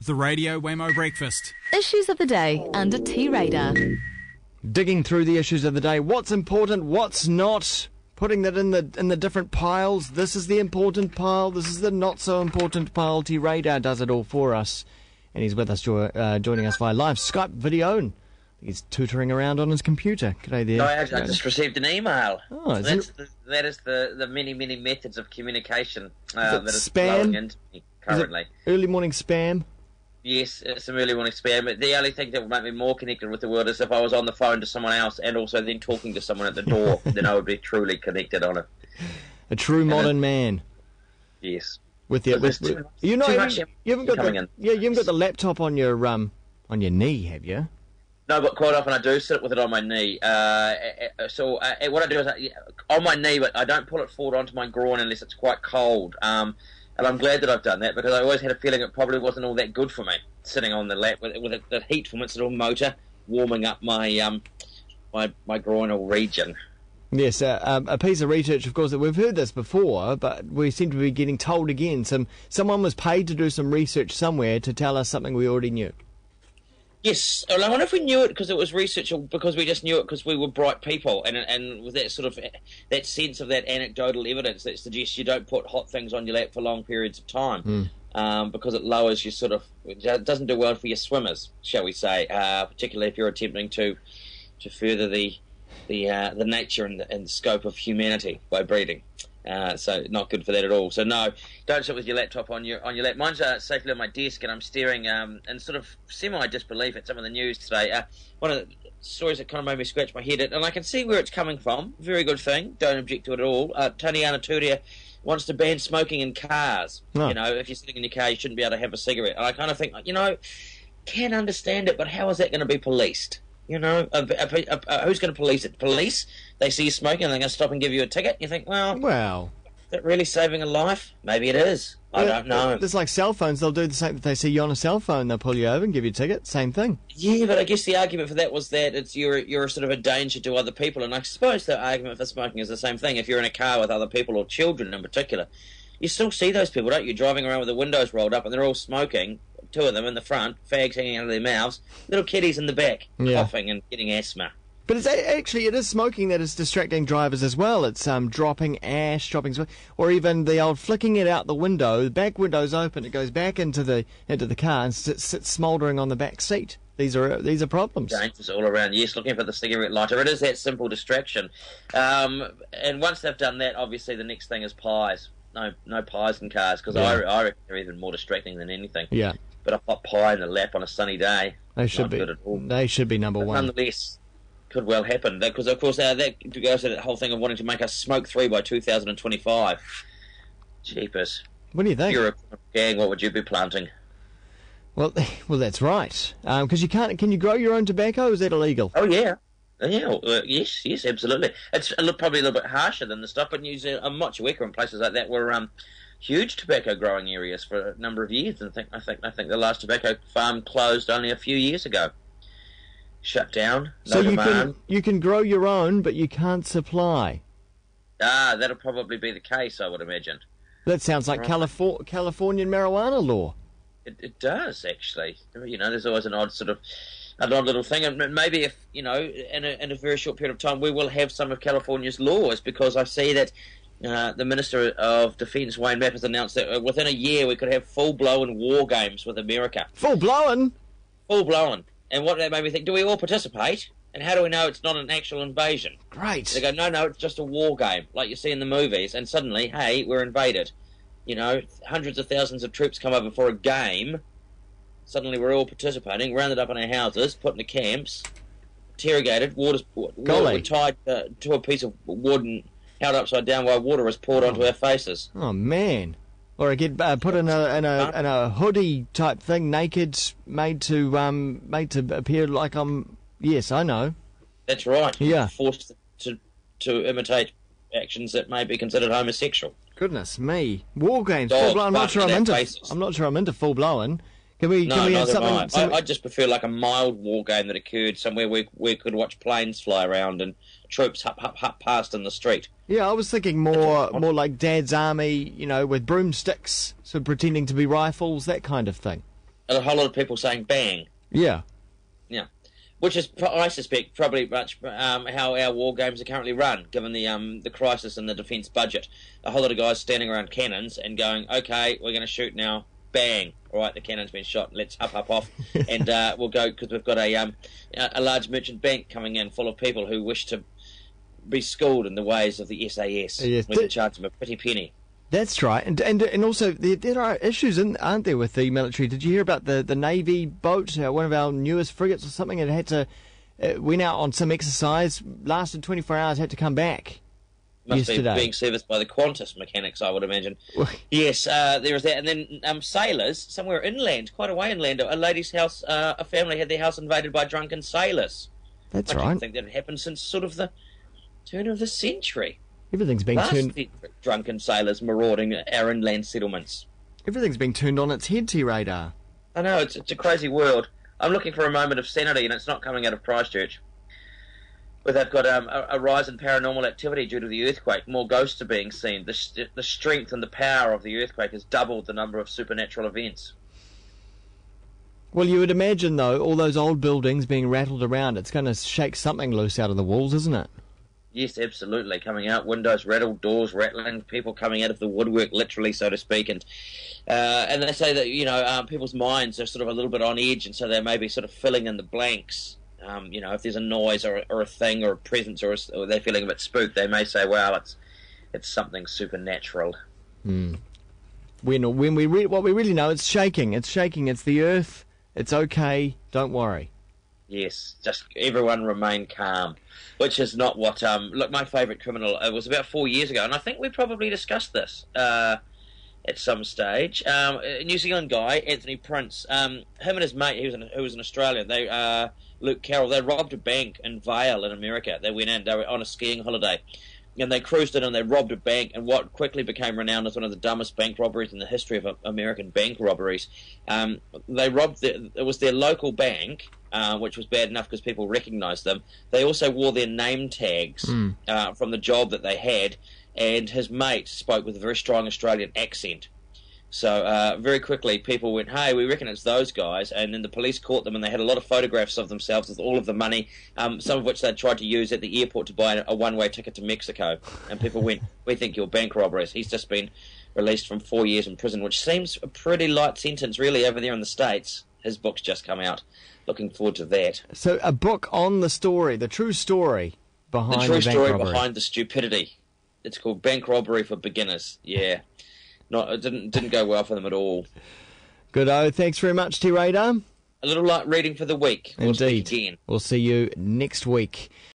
The Radio Wammo Breakfast. Issues of the day under T-Radar. Digging through the issues of the day. What's important, what's not. Putting that in the different piles. This is the important pile. This is the not so important pile. T-Radar does it all for us. And he's with us, joining us via live Skype video. And he's tutoring around on his computer. G'day there. No, I just received an email. Oh, that is the many methods of communication that is spam? flowing into me currently. Early morning spam? Yes, it's some early morning spam. But the only thing that would make me more connected with the world is if I was on the phone to someone else and also then talking to someone at the door. Then I would be truly connected on it. A true modern man. Yes. With your, you haven't got the laptop on your knee, have you? No, but quite often I do sit with it on my knee. So what I do is on my knee, but I don't pull it forward onto my groin unless it's quite cold. And I'm glad that I've done that because I always had a feeling it probably wasn't all that good for me, sitting on the lap with the heat from its little motor warming up my my groinal region. Yes, a piece of research, of course, that we've heard this before, but we seem to be getting told again. Someone was paid to do some research somewhere to tell us something we already knew. Yes, and I wonder if we knew it because it was research or because we just knew it because we were bright people and with that sort of that sense of that anecdotal evidence that suggests you don't put hot things on your lap for long periods of time because it lowers your it doesn't do well for your swimmers, shall we say, particularly if you're attempting to further the nature and the scope of humanity by breeding. So not good for that at all. So no, don't sit with your laptop on your lap. Mine's safely on my desk, and I'm staring in sort of semi-disbelief at some of the news today. One of the stories that kind of made me scratch my head, and I can see where it's coming from. Very good thing. Don't object to it at all. Tony Anaturia wants to ban smoking in cars. Oh. You know, if you're sitting in your car, you shouldn't be able to have a cigarette. And I kind of think, can understand it, but how is that going to be policed? You know, who's going to police it? Police? They see you smoking and they're going to stop and give you a ticket? You think, well, is that really saving a life? Maybe it is. I don't know. It's like cell phones. They'll do the same. If they see you on a cell phone, they'll pull you over and give you a ticket. Same thing. Yeah, but I guess the argument for that was that you're sort of a danger to other people. And I suppose the argument for smoking is the same thing. If you're in a car with other people or children in particular, you still see those people, don't you? Driving around with the windows rolled up and they're all smoking. Two of them in the front, fags hanging out of their mouths, little kiddies in the back, coughing and getting asthma. But it is smoking that is distracting drivers as well. It's dropping ash, or even the old flicking it out the window. The back window's open, it goes back into the car and sits smouldering on the back seat. These are problems. Dangers all around. Yes, looking for the cigarette lighter. It is that simple distraction. And once they've done that, obviously the next thing is pies. No pies in cars because I reckon they're even more distracting than anything. Yeah. But a hot pie in the lap on a sunny day. They should be. Good at all. They should be number one. Nonetheless, could well happen because, of course, that goes to that whole thing of wanting to make us smoke free by 2025. Jeepers. What do you think? If you're a gang, what would you be planting? Well, that's right. Because you can't. Can you grow your own tobacco? Is that illegal? Oh yeah. Yeah, yes, absolutely. It's probably a little bit harsher than the stuff, but New Zealand, Motueka and places like that were huge tobacco growing areas for a number of years. And I think the last tobacco farm closed only a few years ago. Shut down. So you can grow your own, but you can't supply. That'll probably be the case, I would imagine. That sounds like Californian marijuana law. It does actually. There's always an odd little thing, and maybe if in a very short period of time we will have some of California's laws because I see that the Minister of Defence Wayne Mapp has announced that within a year we could have full-blown war games with America. Full-blown, and what that made me think: do we all participate? And how do we know it's not an actual invasion? Great. They go, no, it's just a war game, like you see in the movies. And suddenly, hey, we're invaded. Hundreds of thousands of troops come over for a game. Suddenly we're all participating, rounded up in our houses, put into camps, interrogated, water tied to a piece of wood and held upside down while water was poured onto our faces. Oh, man. Or I get put in a hoodie type thing, naked, made to appear like I'm... Yes, I know. That's right. Yeah. Forced to imitate actions that may be considered homosexual. Goodness me. War games. Full-blown. I'm not sure I'm into full-blown. Can we have something? I just prefer like a mild war game that occurred somewhere where we could watch planes fly around and troops hup past in the street. Yeah, I was thinking more like Dad's Army, with broomsticks, sort of pretending to be rifles, that kind of thing. a whole lot of people saying bang. Yeah. Yeah. Which is, I suspect, probably much how our war games are currently run, given the crisis in the defence budget. A whole lot of guys standing around cannons and going, okay, we're going to shoot now. Bang! All right, the cannon's been shot. Let's up off, and we'll go because we've got a large merchant bank coming in full of people who wish to be schooled in the ways of the SAS. Yes, We can charge them a pretty penny. That's right, and also there are issues, aren't there, with the military? Did you hear about the Navy boat, one of our newest frigates or something? It had to went out on some exercise, lasted 24 hours, had to come back. Must yesterday. be being serviced by the Qantas mechanics, I would imagine. Yes, there is that. And then sailors, somewhere inland, quite a way inland, a lady's house, a family had their house invaded by drunken sailors. That's I right. don't think that had happened since sort of the turn of the century. Everything's being turned. Drunken sailors marauding our inland settlements. Everything's being turned on its head, T-Radar. I know, it's a crazy world. I'm looking for a moment of sanity, and it's not coming out of Christchurch, where they've got a rise in paranormal activity due to the earthquake. More ghosts are being seen. The strength and the power of the earthquake has doubled the number of supernatural events. Well, you would imagine, though, all those old buildings being rattled around, it's going to shake something loose out of the walls, isn't it? Yes, absolutely. Coming out, windows rattled, doors rattling, people coming out of the woodwork, literally, so to speak. And they say that, people's minds are sort of a little bit on edge, and so they may be sort of filling in the blanks. If there's a noise or a thing or a presence or they're feeling a bit spooked, they may say, well, it's something supernatural. When we what we really know, it's shaking. It's shaking. It's the earth. It's okay. Don't worry. Yes, just everyone remain calm, which is not what... look, my favourite criminal, it was about 4 years ago, and I think we probably discussed this at some stage. A New Zealand guy, Anthony Prince, him and his mate, who was in Australia, Luke Carroll, they robbed a bank in Vail in America. They went in, they were on a skiing holiday, and they cruised in and they robbed a bank, and what quickly became renowned as one of the dumbest bank robberies in the history of American bank robberies. They robbed it was their local bank, which was bad enough because people recognised them. They also wore their name tags from the job that they had, and his mate spoke with a very strong Australian accent. So very quickly people went, hey, we reckon it's those guys, and then the police caught them, and they had a lot of photographs of themselves with all of the money, some of which they tried to use at the airport to buy a one-way ticket to Mexico. And people went, we think you're bank robbers. He's just been released from 4 years in prison, which seems a pretty light sentence really over there in the States. His book's just come out. Looking forward to that. So a book on the story, the true story behind the true bank story robbery. Behind the stupidity. It's called Bank Robbery for Beginners. Yeah. It didn't go well for them at all. Good-o. Thanks very much, T-Radar. A little light reading for the week. We'll Indeed. speak again. We'll see you next week.